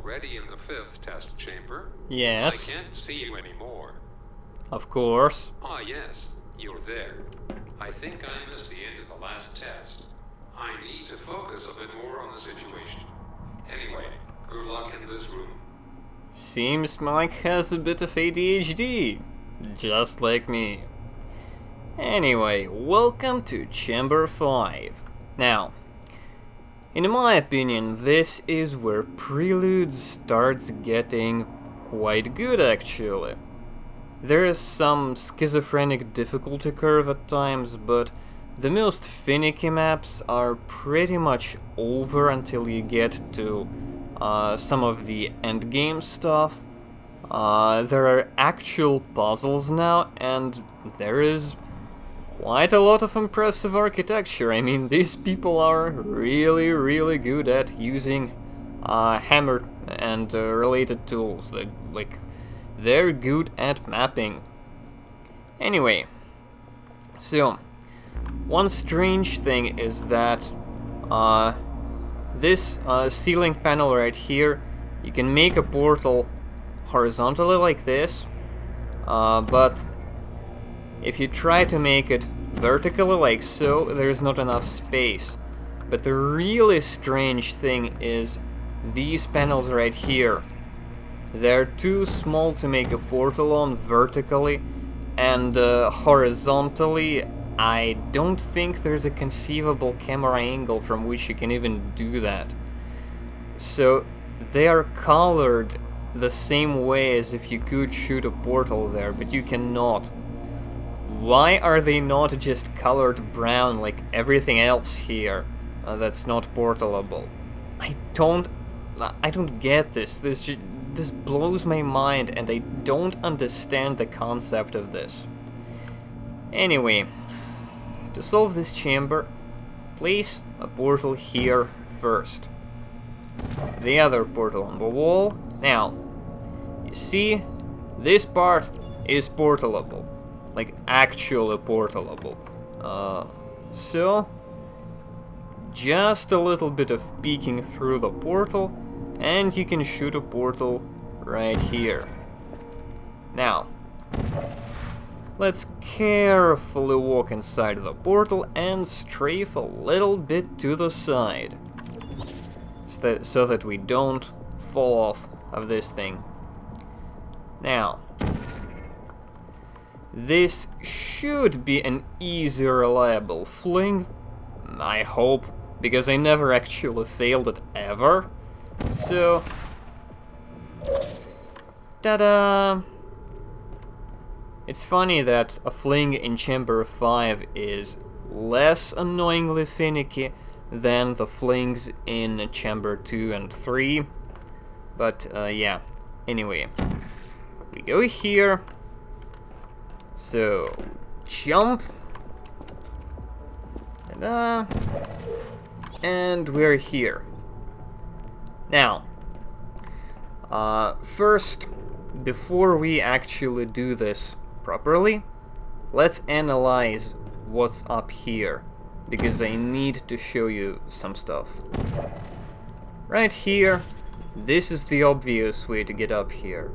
already in the 5th test chamber? Yes. I can't see you anymore. Of course. Ah, yes, you're there. I think I missed the end of the last test. I need to focus a bit more on the situation. Anyway, good luck in this room. Seems Mike has a bit of ADHD, just like me. Anyway, welcome to Chamber 5. Now, in my opinion, this is where Prelude starts getting quite good actually. There is some schizophrenic difficulty curve at times, but the most finicky maps are pretty much over until you get to some of the endgame stuff. There are actual puzzles now, and there is quite a lot of impressive architecture. I mean, these people are really good at using hammer and related tools. They're good at mapping. Anyway, so one strange thing is that this ceiling panel right here, you can make a portal horizontally like this, but if you try to make it vertically like so, there's not enough space. But the really strange thing is these panels right here. They're too small to make a portal on vertically, and horizontally I don't think there's a conceivable camera angle from which you can even do that. So they are colored the same way as if you could shoot a portal there, but you cannot. Why are they not just colored brown like everything else here that's not portalable? I don't get this. This blows my mind, and I don't understand the concept of this. Anyway, to solve this chamber, place a portal here first. The other portal on the wall. Now, you see, this part is portalable. Like, actually portalable. So, just a little bit of peeking through the portal, and you can shoot a portal right here. Now, let's carefully walk inside the portal and strafe a little bit to the side, so that we don't fall off of this thing. Now, this should be an easy, reliable fling, I hope, because I never actually failed it ever. So, ta-da! It's funny that a fling in Chamber 5 is less annoyingly finicky than the flings in Chamber 2 and 3. But, yeah. Anyway, we go here. So, jump. Ta-da! And we're here. Now, first, before we actually do this properly, let's analyze what's up here, because I need to show you some stuff. Right here, this is the obvious way to get up here.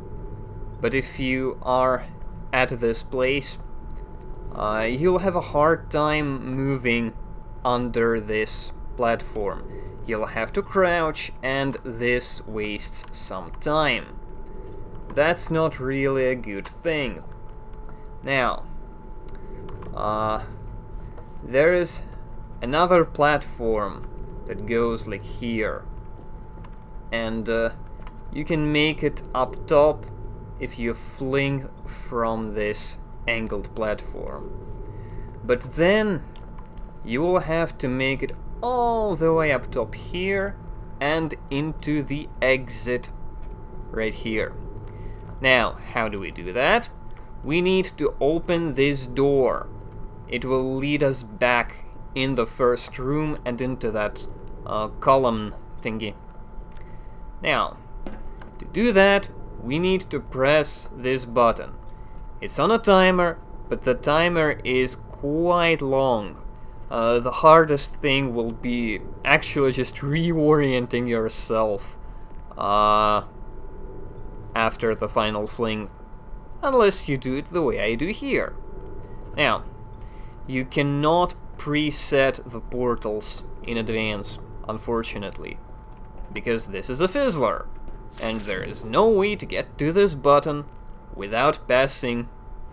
But if you are at this place, you'll have a hard time moving under this platform. You'll have to crouch, and this wastes some time. That's not really a good thing. Now, there is another platform that goes like here, and you can make it up top if you fling from this angled platform. But then you will have to make it all the way up top here and into the exit right here. Now, how do we do that? We need to open this door. It will lead us back in the first room and into that column thingy. Now, to do that, we need to press this button. It's on a timer, but the timer is quite long. The hardest thing will be actually just reorienting yourself after the final fling, unless you do it the way I do here. Now, you cannot preset the portals in advance, unfortunately, because this is a fizzler, and there is no way to get to this button without passing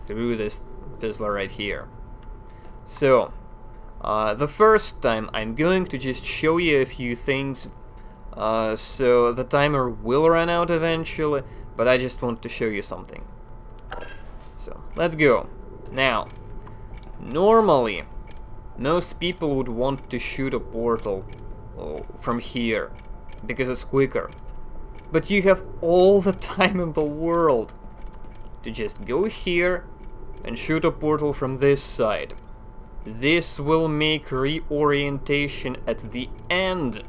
through this fizzler right here. So, the first time I'm going to just show you a few things, so the timer will run out eventually, but I just want to show you something. So, let's go. Now, normally, most people would want to shoot a portal from here, because it's quicker. But you have all the time in the world to just go here and shoot a portal from this side. This will make reorientation at the end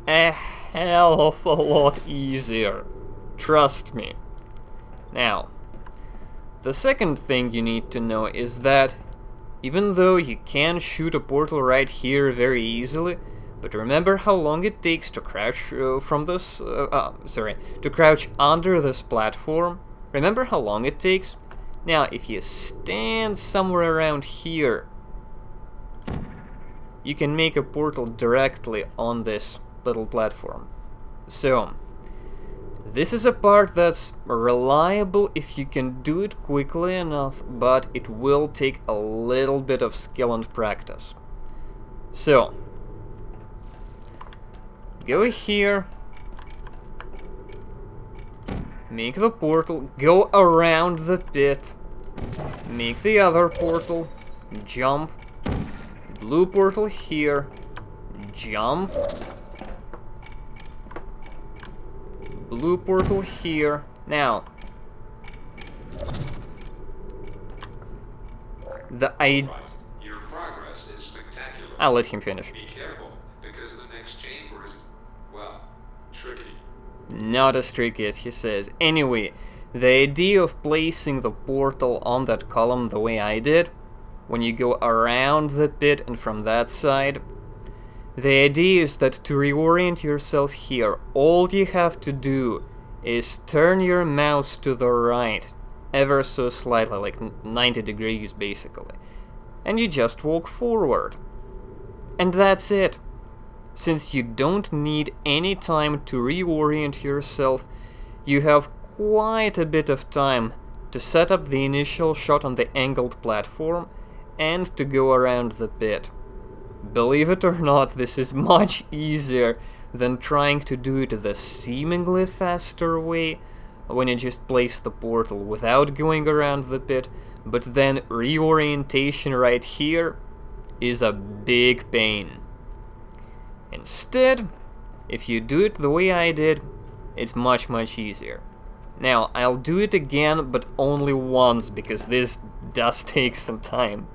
a hell of a lot easier. Trust me. Now, the second thing you need to know is that even though you can shoot a portal right here very easily, but remember how long it takes to crouch from this, to crouch under this platform? Remember how long it takes? Now, if you stand somewhere around here, you can make a portal directly on this little platform. So, this is a part that's reliable if you can do it quickly enough, but it will take a little bit of skill and practice. So, go here, make the portal, go around the pit, make the other portal, jump, blue portal here, jump, blue portal here. Now, Your progress is spectacular. I'll let him finish. Be careful, because the next chamber is, well, tricky. Not as tricky as he says. Anyway, the idea of placing the portal on that column the way I did, when you go around the pit and from that side, the idea is that to reorient yourself here, all you have to do is turn your mouse to the right, ever so slightly, like 90 degrees basically, and you just walk forward. And that's it. Since you don't need any time to reorient yourself, you have quite a bit of time to set up the initial shot on the angled platform and to go around the pit. Believe it or not, this is much easier than trying to do it the seemingly faster way, when you just place the portal without going around the pit, but then reorientation right here is a big pain. Instead, if you do it the way I did, it's much easier. Now, I'll do it again, but only once, because this does take some time,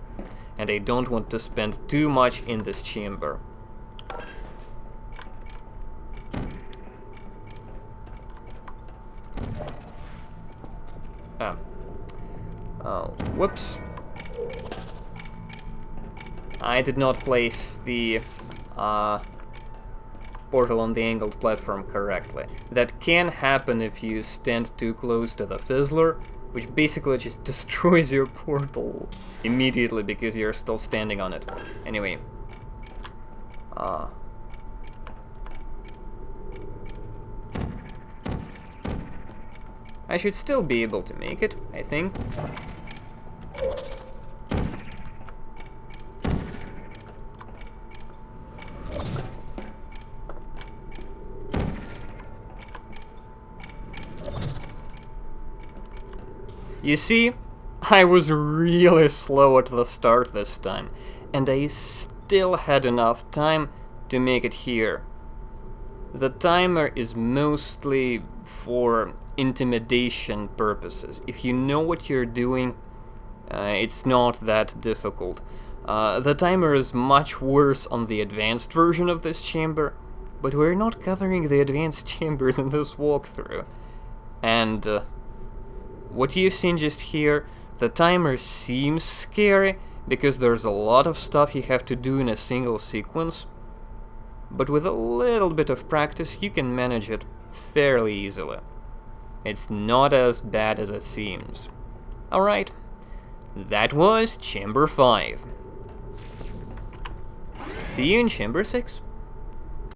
and I don't want to spend too much in this chamber. Whoops. I did not place the portal on the angled platform correctly. That can happen if you stand too close to the fizzler, which basically just destroys your portal immediately because you're still standing on it. Anyway. I should still be able to make it, I think. You see, I was really slow at the start this time, and I still had enough time to make it here. The timer is mostly for intimidation purposes. If you know what you're doing, it's not that difficult. The timer is much worse on the advanced version of this chamber, but we're not covering the advanced chambers in this walkthrough. And what you've seen just here, the timer seems scary because there's a lot of stuff you have to do in a single sequence, but with a little bit of practice you can manage it fairly easily. It's not as bad as it seems. Alright, that was Chamber 5. See you in Chamber 6.